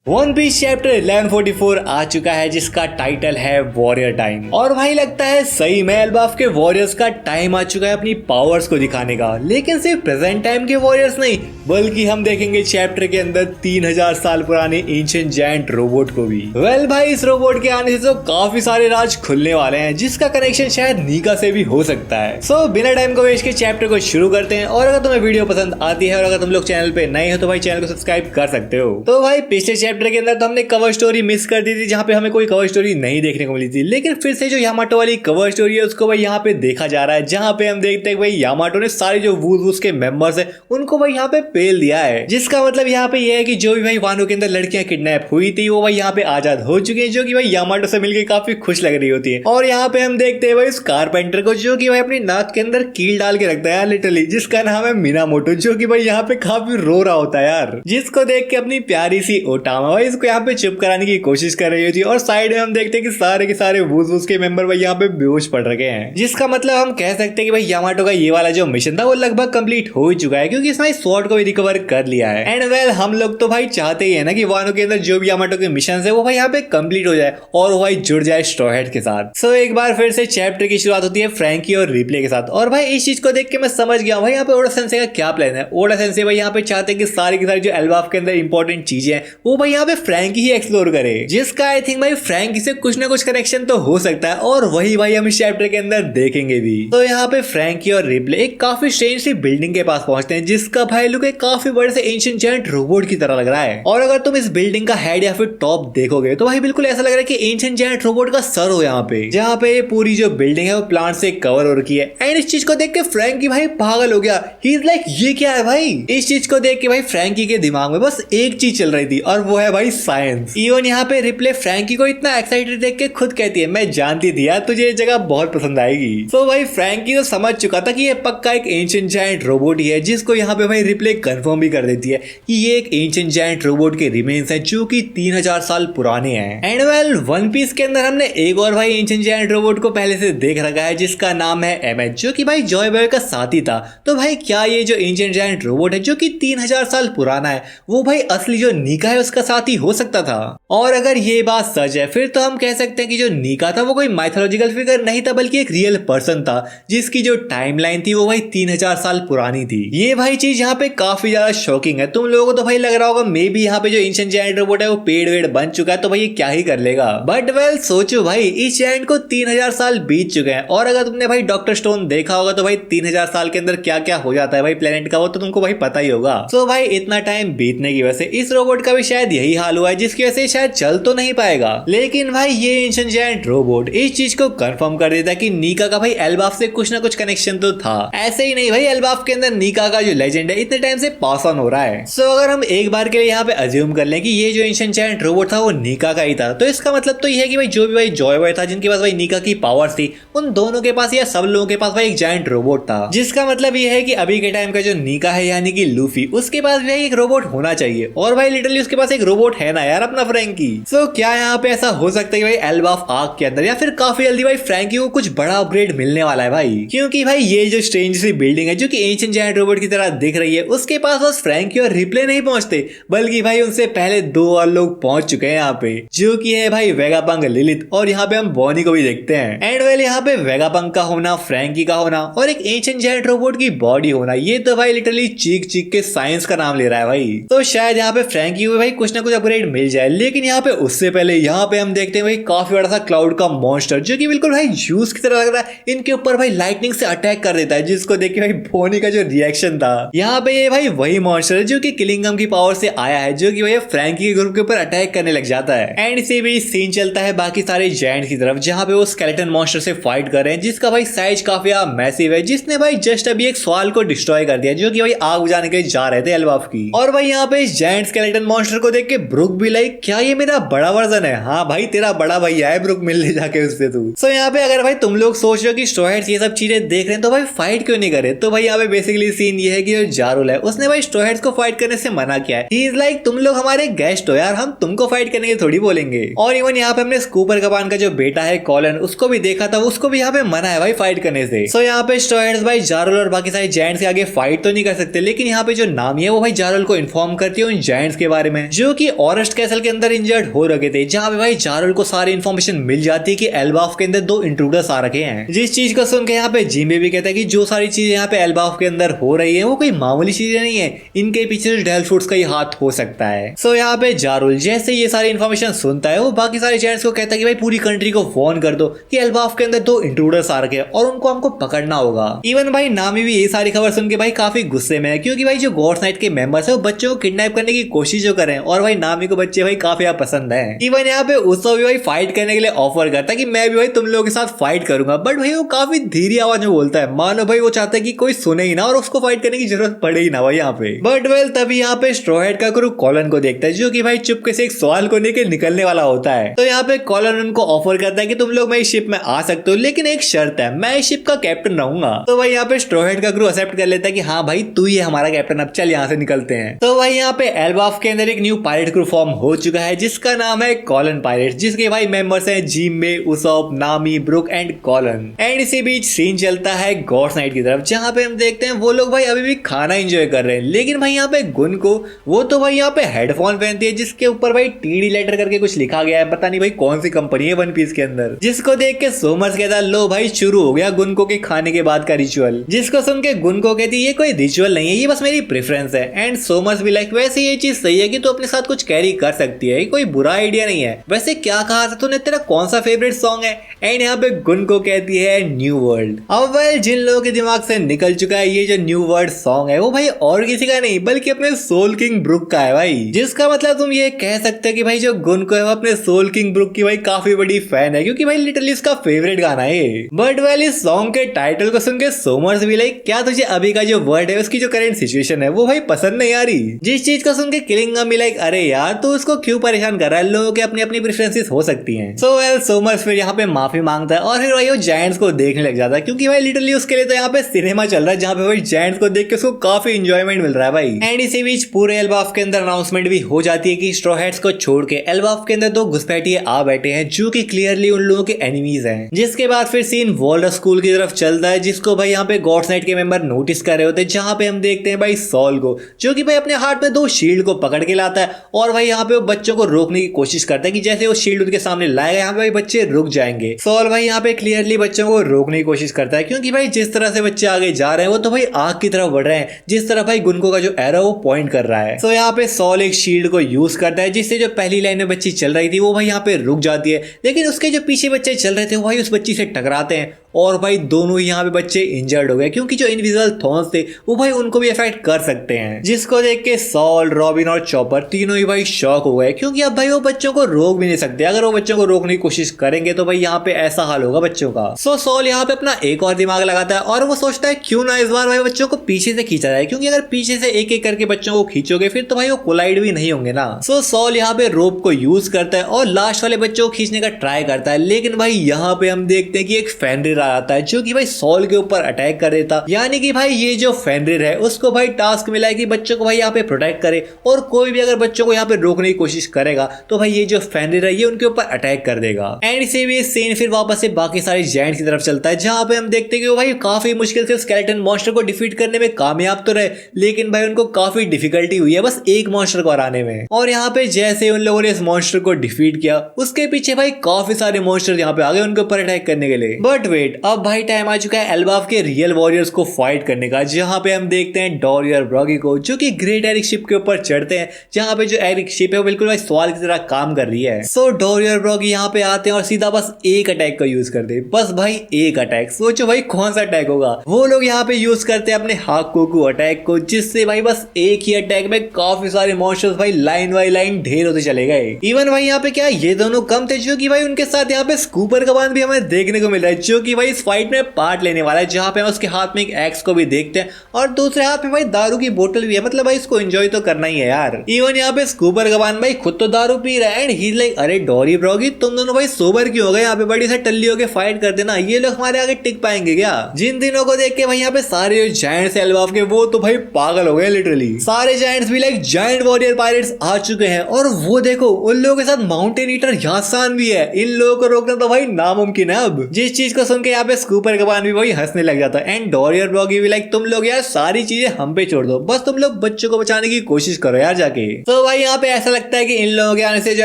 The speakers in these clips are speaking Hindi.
वन पीस चैप्टर 1144 आ चुका है जिसका टाइटल है वॉरियर टाइम। और भाई लगता है सही में एल्बाफ के वॉरियर्स का टाइम आ चुका है अपनी पावर्स को दिखाने का, लेकिन सिर्फ प्रेजेंट टाइम के वॉरियर्स नहीं बल्कि हम देखेंगे चैप्टर के अंदर 3000 साल पुराने एंशिएंट जायंट रोबोट को भी। वेल भाई इस रोबोट के आने से तो काफी सारे राज खुलने वाले हैं जिसका कनेक्शन शायद नीका से भी हो सकता है। सो बिना टाइम को वेस्ट के चैप्टर को शुरू करते हैं। और अगर तुम्हें वीडियो पसंद आती है और अगर तुम लोग चैनल पे नए हो तो भाई चैनल को सब्सक्राइब कर सकते हो। तो भाई पिछले चैप्टर के अंदर तो हमने कवर स्टोरी मिस कर दी थी जहाँ पे हमें कोई कवर स्टोरी नहीं देखने को मिली थी, लेकिन फिर से जो यामाटो वाली कवर स्टोरी है उसको भाई यहाँ पे देखा जा रहा है, जहाँ पे हम देखते हैं भाई यामाटो ने सारे जो वूज के मेंबर्स है उनको भाई यहाँ पे पेल दिया है, जिसका मतलब यहाँ पे ये है कि जो भी भाई वानो के अंदर लड़कियां किडनैप हुई थी वो भाई यहाँ पे आजाद हो चुकी है, जो कि भाई यामाटो से मिलकर काफी खुश लग रही होती है। और यहाँ पे हम देखते हैं भाई उस कारपेंटर को जो कि भाई अपनी नाक के अंदर कील डाल के रखता है यार लिटरली, जिसका नाम है मिनामोटो, जो कि भाई यहाँ पे काफी रो रहा होता है यार, जिसको देख के अपनी प्यारी सी ओटामा भाई इसको यहाँ पे चुप कराने की कोशिश कर रही होती है। और साइड में हम देखते हैं कि सारे के सारे वूज के मेंबर भाई यहाँ पे बेहोश पड़ रखे हैं, जिसका मतलब हम कह सकते हैं कि भाई यामाटो का ये वाला जो मिशन था वो लगभग कंप्लीट हो चुका है, क्योंकि इसने स्वॉर्ड को भी रिकवर कर लिया है। एंड वेल हम लोग तो भाई चाहते ही है ना कि वानो के अंदर जो भी यामाटो के मिशन है वो भाई यहाँ पे कंप्लीट हो जाए और वो भाई जुड़ जाए स्ट्रॉ हैट के साथ। सो एक बार फिर से चैप्टर की शुरुआत होती है फ्रैंकी और रिप्ले के साथ। और भाई इस चीज को देख के मैं समझ गया भाई यहाँ पे ओडा सेंसे का क्या प्लान है। ओडा सेंसे भाई यहाँ पे चाहते हैं कि सारी की सारी जो एल्बाफ के अंदर इंपॉर्टेंट चीजें हैं वो भाई यहाँ पे फ्रैंकी ही एक्सप्लोर करे, जिसका आई थिंक भाई फ्रैंकी से कुछ ना कुछ कनेक्शन तो हो सकता है और वही भाई हम इस चैप्टर के अंदर देखेंगे भी। तो यहाँ पे फ्रैंकी और रिप्ले एक काफी स्ट्रेंज सी बिल्डिंग के पास पहुंचते हैं जिसका भाई लुक एक काफी बड़े से एंशिएंट जायंट रोबोट की तरह लग रहा है। और अगर तुम इस बिल्डिंग का हेड या फिर टॉप देखोगे तो भाई बिल्कुल ऐसा लग रहा है कि एंशिएंट जायंट रोबोट का सर हो यहाँ पे, जहाँ पे ये पूरी जो बिल्डिंग है वो प्लांट से कवर हो रखी है। एंड इस चीज को देख के फ्रैंकी भाई पागल हो गया, ही इज लाइक ये क्या है भाई। इस चीज को देख के भाई फ्रैंकी के दिमाग में बस एक चीज चल रही थी और वो है भाई साइंस। इवन यहाँ पे रिप्ले फ्रैंकी को इतना एक्साइटेड देख के खुद कहती है मैं जानती थी यार तुझे ये जगह बहुत पसंद आएगी। तो भाई फ्रैंकी तो समझ चुका था कि ये पक्का एक एंशिएंट जायंट रोबोट ही है, जिसको यहाँ पे भाई रिप्ले कंफर्म भी कर देती है कि ये एक एंशिएंट जायंट रोबोट के रिमेन्स हैं जो कि 3000 साल पुराने हैं। एंड वेल वन पीस के अंदर हमने एक और भाई एंशिएंट जायंट रोबोट को पहले से देख रखा है जिसका नाम है एमएच, जो कि भाई जॉय बॉय का साथी था। तो भाई क्या ये जो एंशिएंट जायंट रोबोट है जो कि 3000 साल पुराना है वो भाई असली जो नीका है उसका साथी हो सकता था? और अगर ये बात सच है फिर तो हम कह सकते हैं कि जो नीका था वो कोई माइथोलॉजिकल फिगर नहीं था बल्कि एक रियल पर्सन था जिसकी जो टाइमलाइन थी वो भाई 3000 साल पुरानी थी। ये भाई चीज यहाँ पे काफी ज्यादा शॉकिंग है। तुम लोगों को तो भाई लग रहा होगा मे बी यहाँ पे जो एंशिएंट जायंट रोबोट है वो पेड़ वेड़ बन चुका है तो भाई ये क्या ही कर लेगा। बट वेल सोचो भाई इस जायंट को 3000 साल बीत चुके हैं और अगर तुमने भाई डॉक्टर स्टोन देखा होगा तो भाई 3000 साल के अंदर क्या क्या हो जाता है भाई प्लेनेट का वो तो तुमको भाई पता ही होगा। सो भाई इतना टाइम बीतने की वजह से इस रोबोट का भी शायद यही हाल हुआ है, जिसकी वजह से शायद चल तो नहीं पाएगा। लेकिन भाई ये एंशिएंट जायंट रोबोट इस चीज को कंफर्म कर देता है कि नीका का भाई एल्बाफ से कुछ ना कुछ कनेक्शन तो था। ऐसे ही नहीं भाई एल्बाफ के अंदर नीका का जो लेजेंड है इतने टाइम से पास ऑन हो रहा है। सो अगर हम एक बार के लिए यहाँ पे अज्यूम कर लें कि ये जो एंशिएंट जायंट रोबोट था वो नीका का ही था, तो इसका मतलब तो ये है कि भाई जो भी भाई जॉय बॉय था जिनके पास भाई नीका की पावर्स थी उन दोनों के पास या सब लोगों के पास भाई एक जायंट रोबोट था, जिसका मतलब ये है कि अभी के टाइम का जो नीका है यानी कि लूफी उसके पास भी एक रोबोट होना चाहिए। और भाई लिटरली उसके पास एक रोबोट है ना यार अपना फ्रैंकी। सो क्या यहाँ पे ऐसा हो सकता है कि भाई एल्बाफ आर्क के अंदर या फिर काफी जल्दी भाई फ्रैंकी को कुछ बड़ा अपग्रेड मिलने वाला है भाई, क्योंकि भाई ये जो स्ट्रेंज सी बिल्डिंग है जो कि एंशिएंट जायंट रोबोट की तरह दिख रही है उसके पास बस फ्रैंकी और रिप्ले नहीं पहुंचते बल्कि भाई उनसे पहले दो और लोग पहुंच चुके हैं यहाँ पे, जो कि है भाई वेगापंक लिलिथ और यहाँ पे हम बॉनी को भी देखते हैं। एंड वेल यहाँ पे वेगापंक का होना, फ्रैंकी का होना और एक एंशिएंट जायंट रोबोट की बॉडी होना, ये तो भाई लिटरली चीख चीख के साइंस का नाम ले रहा है भाई। तो शायद यहाँ पे फ्रैंकी को भाई कुछ ना कुछ अपग्रेड मिल जाए। लेकिन यहाँ पे उससे पहले यहाँ पे हम देखते हैं भाई काफी बड़ा सा क्लाउड का मॉन्स्टर जो कि बिल्कुल भाई जूस की तरह लग रहा है, इनके ऊपर भाई लाइटनिंग से अटैक कर देता है, जिसको देख के भाई बोनी का जो रिएक्शन था। यहाँ पे ये भाई वही मॉन्स्टर है जो कि किलिंगम की पावर से आया है, जो कि भाई फ्रैंकी के ग्रुप के ऊपर अटैक करने लग जाता है। एंड इसी बीच सीन चलता है बाकी सारे जायंट की तरफ जहाँ पे वो स्केलेटन मॉन्स्टर से फाइट कर रहे हैं, जिसका भाई साइज काफी मैसिव है, जिसने भाई जस्ट अभी एक सवाल को डिस्ट्रॉय कर दिया जो कि भाई आग बुझाने के लिए जा रहे थे एल्बाफ की। और भाई यहाँ पे इस जायंट स्केलेटन मॉन्स्टर को देख के ब्रुक भी लाइक क्या ये मेरा बड़ा वर्जन है? हाँ भाई तेरा बड़ा भैया है ब्रुक, मिलने जाके उससे तू। सो यहाँ पे अगर भाई तुम लोग सोच रहे हो कि स्ट्रॉ हैट्स ये सब चीजें देख रहे हैं तो भाई फाइट क्यों नहीं करे, तो भाई यहाँ पे बेसिकली सीन ये है कि जो जारुल है उसने भाई स्ट्रॉ हैट्स को फाइट करने से मना किया है। ही इज लाइक तुम लोग हमारे गेस्ट हो यार, हम तुमको फाइट करने के थोड़ी बोलेंगे। और इवन यहाँ पे हमने स्कूपर कपान का जो बेटा है कॉलन उसको भी देखा था, उसको भी यहाँ पे मना है भाई फाइट करने से। सो यहाँ पे स्ट्रॉ हैट्स भाई जारुल और बाकी सारे जायंट्स के आगे फाइट तो नहीं कर सकते, लेकिन यहाँ पे जो नामी है वो भाई जारुल को इन्फॉर्म करती है उन जायंट्स के बारे में जो कि ऑरेस्ट कैसल के अंदर इंजर्ड हो रखे थे, जहाँ पे भाई जारुल को सारी इन्फॉर्मेशन मिल जाती है कि एल्बाफ के अंदर 2 इंट्रूडर्स आ रखे हैं। जिस चीज को सुन के यहाँ पे जिम्बे भी कहता है कि जो सारी चीजें यहाँ पे एल्बाफ के अंदर हो रही है वो कोई मामूली चीजें नहीं है, इनके पीछे डेल्फ्रूट्स का ही हाथ हो सकता है। सो यहाँ पे जारुल जैसे ये सारी इन्फॉर्मेशन सुनता है वो बाकी सारे जेंट्स को कहता है कि भाई पूरी कंट्री को फोन कर दो कि एल्बाफ के अंदर 2 इंट्रूडर्स आ रखे हैं और उनको हमको पकड़ना होगा। इवन भाई नामी भी ये सारी खबर सुन के भाई काफी गुस्से में है, क्योंकि भाई जो गॉड्स नाइट के मेंबर्स है वो बच्चों को किडनैप करने की कोशिश जो कर रहे हैं और भाई नामी को बच्चे भाई काफी पसंद है। इवन यहाँ पे उत्सव भी भाई फाइट करने के लिए ऑफर करता है कि मैं भी भाई तुम लोगों के साथ फाइट करूंगा, बट भाई वो काफी धीरे आवाज में बोलता है, मानो भाई वो चाहता है कि कोई सुने ही ना और उसको फाइट करने की जरूरत पड़े ही ना भाई यहाँ पे। बट वेल तभी यहाँ पे स्ट्रॉ हैट का क्रू कॉलन को देखता है, जो कि भाई चुपके से एक सवाल को लेकर निकलने वाला होता है। तो यहाँ पे कॉलन उनको ऑफर करता है कि तुम लोग मेरी शिप में आ सकते हो, लेकिन एक शर्त है, मैं इस शिप का कैप्टन रहूंगा। तो भाई यहाँ पे स्ट्रॉ हैट का क्रू एक्सेप्ट कर लेता है कि हाँ भाई तू ही है हमारा कैप्टन, अब चल यहाँ से निकलते हैं। तो भाई यहाँ पे एल्बाफ के अंदर एक न्यू पायरेट क्रू फॉर्म हो चुका है जिसका नाम है कॉलन पायरेट, जिसके भाई मेंबर्स हैं जिम्बे, उसॉप, नामी, ब्रुक एंड कॉलन। एंड इसी बीच सीन चलता है गॉड्स नाइट की तरफ, जहाँ पे हम देखते हैं वो लोग भाई अभी भी खाना एंजॉय कर रहे हैं, लेकिन भाई यहाँ पे गुन को वो तो भाई यहाँ पे हेडफोन पहनती है जिसके ऊपर भाई टीडी लेटर करके कुछ लिखा गया है, पता नहीं भाई कौन सी कंपनी है वन पीस के अंदर, जिसको देख के सोमर्स कहता है लो भाई शुरू हो गया गुनको के खाने के बाद का रिचुअल, जिसको सुन के गुनको कहती है ये कोई रिचुअल नहीं है, ये बस मेरी प्रेफरेंस है। एंड सोमर्स भी लाइक वैसे ये चीज सही है कि तू अपने साथ कुछ कैरी कर सकती है, कोई बुरा आइडिया नहीं है, वैसे क्या कहा था तूने, तेरा कौन सा फेवरेट सॉन्ग है। एंड यहाँ पे गुनको कहती है न्यू वर्ल्ड। अब वेल जिन लोगों के दिमाग से निकल चुका है ये जो न्यू वर्ल्ड सॉन्ग है वो भाई और किसी का नहीं बल्कि अपने सोल किंग ब्रुक का है भाई, जिसका मतलब तुम ये कह सकते हो कि भाई जो गुनको है वो अपने सोल किंग ब्रुक की भाई काफी बड़ी फैन है, क्योंकि भाई लिटरली उसका फेवरेट गाना है। बट वेल इस सॉन्ग के टाइटल को सुन के सोमर्स भी लाइक क्या तुझे अभी का जो वर्ड है उसकी जो करंट सिचुएशन है वो भाई पसंद नहीं आ रही, जिस चीज को सुन के किलिंगम भी लाइक अरे यार तो उसको क्यों परेशान कर रहा है, लोगों के अपनी अपनी प्रेफरेंसेस हो सकती हैं। सो वेल सोमर्स फिर यहाँ पे माफी मांगता है और फिर भाई वो जायंट्स को देखने लग जाता है, क्योंकि भाई लिटरली उसके लिए तो यहाँ पे सिनेमा चल रहा है जहाँ पे भाई जायंट्स को देख के उसको काफी इंजॉयमेंट मिल रहा है भाई। एंड इसी बीच पूरे एल्बाफ के अंदर अनाउंसमेंट भी हो जाती है कि स्ट्रॉ हैट्स को छोड़ के एल्बाफ के अंदर 2 घुसपैठिए आ बैठे हैं जो कि क्लियरली उन लोगों के एनिमीज हैं। जिसके बाद फिर सीन वॉल्डर स्कूल की तरफ चलता है, जिसको भाई यहाँ पे गॉड्स नाइट के मेंबर नोटिस कर रहे होते हैं, जहाँ पे हम देखते हैं भाई सॉल को जो कि भाई अपने हाथ में 2 शील्ड को पकड़ के लाता है और भाई यहाँ पे वो बच्चों को रोकने की कोशिश करता है कि जैसे वो शील्ड उनके सामने लाएगा यहाँ पे भाई बच्चे रुक जाएंगे। सॉल भाई यहाँ पे क्लियरली बच्चों को रोकने की कोशिश करता है, क्योंकि भाई जिस तरह से बच्चे आगे जा रहे हैं वो तो भाई आग की तरफ बढ़ रहे हैं, जिस तरह भाई गुनको का जो एरो वो पॉइंट कर रहा है। सो यहाँ पे सॉल एक शील्ड को यूज करता है जिससे जो पहली लाइन में बच्ची चल रही थी वो भाई यहाँ पे रुक जाती है, लेकिन उसके जो पीछे बच्चे चल रहे थे वो भाई उस बच्ची से टकराते हैं और भाई दोनों ही यहाँ पे बच्चे इंजर्ड हो गए, क्योंकि जो इनविजिबल थॉर्न्स थे वो भाई उनको भी अफेक्ट कर सकते हैं, जिसको देख के सॉल, रॉबिन और चॉपर तीनों ही भाई शॉक हो गए, क्योंकि अब भाई वो बच्चों को रोक भी नहीं सकते, अगर वो बच्चों को रोकने की कोशिश करेंगे तो भाई यहाँ पे ऐसा हाल होगा बच्चों का। सो सॉल यहाँ पे अपना एक और दिमाग लगाता है और वो सोचता है क्यों ना इस बार भाई बच्चों को पीछे से खींचा जाए, क्योंकि अगर पीछे से एक एक करके बच्चों को खींचोगे फिर तो भाई वो कोलाइड भी नहीं होंगे ना। सो सॉल यहाँ पे रोप को यूज करता है और लास्ट वाले बच्चों को खींचने का ट्राई करता है, लेकिन भाई यहाँ पे हम देखते हैं कि एक फेनरिर आ जाता है जो कि भाई सॉल के ऊपर अटैक कर देता, यानी कि भाई ये जो फेनरिर है उसको भाई टास्क मिला है कि बच्चों को भाई यहाँ पे प्रोटेक्ट करे और कोई भी अगर बच्चों को यहाँ पे रोकने की कोशिश करेगा तो भाई ये जो फेनरिर है ये उनके ऊपर अटैक कर देगा। एंड इसी भी सीन फिर वापस से बाकी सारे जायंट्स की तरफ चलता है, जहाँ पे हम देखते हैं कि वो भाई काफी मुश्किल से स्केलेटन मॉन्स्टर को डिफीट करने में कामयाब तो रहे, लेकिन भाई उनको काफी डिफिकल्टी हुई है बस एक मॉन्स्टर को हराने में। और यहाँ पे जैसे उन लोगों ने इस मॉन्स्टर को डिफीट किया उसके पीछे भाई काफी सारे मॉन्स्टर यहाँ पे आ गए उनके ऊपर अटैक करने के लिए। बट वेट, अब भाई टाइम आ चुका है एल्बाफ के रियल वॉरियर्स को फाइट करने का, जहाँ पे हम देखते हैं डोरियर ब्रॉगी को जो कि ग्रेट एरिक शिप के ऊपर चढ़ते हैं, जहाँ पे जो एरिक शिप है वो बिल्कुल भाई सवाल की तरह काम कर रही है। सो डोरियर ब्रॉगी यहाँ पे आते हैं और सीधा बस एक अटैक का यूज करते हैं, बस भाई एक अटैक। सोचो भाई कौन सा अटैक होगा, वो लोग यहाँ पे यूज करते हैं अपने हाकोकू अटैक को, जिससे भाई बस एक ही अटैक में काफी सारे मॉन्स्टर्स भाई लाइन बाई लाइन ढेर होते चले गए। इवन भाई यहाँ पे क्या ये दोनों कम थे, जो कि भाई उनके साथ यहाँ पे स्कूपर कमान भी हमें देखने को मिल रहा है, जो कि भाई इस फाइट में पार्ट लेने वाला है, जहाँ पे हम उसके हाथ में एक एक्स को भी देखते हैं और दूसरे हाथ में भाई दारू की बोतल भी है, मतलब भाई इसको एंजॉय तो करना ही है यार। इवन यहाँ पे स्कूपर कमान भाई खुद तो दारू पी रहा है एंड ही लाइक अरे डोरी ब्रॉगी तुम दोनों भाई सोबर क्यों हो गए, यहाँ पे बड़ी से टल्ली होके फाइट कर देना, ये लोग हमारे आगे टिक पाएंगे क्या। जिन दिनों को देख के भाई यहाँ पे सारे जायंट्स एल्बाफ के वो तो भाई पागल हो गए, लिटरली सारे जायंट्स भी लाइक जायंट वॉरियर पायरेट्स आ चुके हैं और वो देखो उन लोगों के साथ माउंटेन ईटर यासान भी है, इन लोगों को रोकना तो भाई नामुमकिन है। अब जिस चीज को सुन के यहाँ पे स्कूपर कमान भी वही हंसने लग जाता है एंड वॉरियर ब्लॉगी भी लाइक तुम लोग यार सारी चीजें हम पे छोड़ दो, बस तुम लोग बच्चों को बचाने की कोशिश करो यार जाके। तो भाई यहाँ पे ऐसा लगता है कि इन लोगों के आने से जो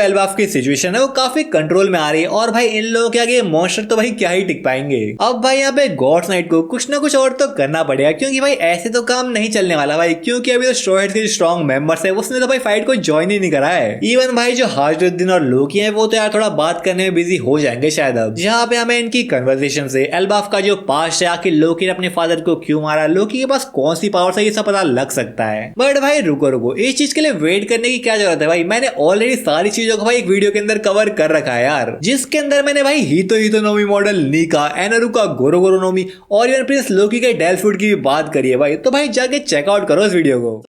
एल्बाफ की सिचुएशन है वो काफी कंट्रोल में आ रही है और भाई इन लोगों के आगे मॉन्स्टर तो भाई क्या ही टिक पाएंगे। अब भाई यहाँ पे गॉड्स नाइट को कुछ ना कुछ और तो करना पड़ेगा क्योंकि भाई ऐसे तो काम नहीं चलने वाला भाई, क्योंकि अभी तो स्ट्रॉ हेड्स के स्ट्रॉन्ग मेंबर्स है उसने तो भाई फाइट को ज्वाइन ही नहीं करा है। इवन भाई जो हाजरुद्दीन और लोकी है वो तो यार थोड़ा बात करने में बिजी हो जाएंगे शायद। अब जहाँ पे हमें इनकी कन्वर्सेशन से एल्बाफ का जो पास्ट है, आखिर लोकी ने अपने फादर को क्यों मारा, लोकी के पास कौन सी पावर है, ये सब पता लग सकता है। बट भाई रुको रुको, इस चीज के लिए वेट करने की क्या जरूरत है भाई, मैंने ऑलरेडी सारी चीजों को भाई एक वीडियो के अंदर कवर कर रखा है यार, जिसके अंदर मैंने भाई हितो नोमी मॉडल नीका, एनारू का गोरो नोमी और इवन प्रिंस लोकी के डेलफुड की भी बात करी है भाई। तो भाई जाके चेकआउट करो इस वीडियो को।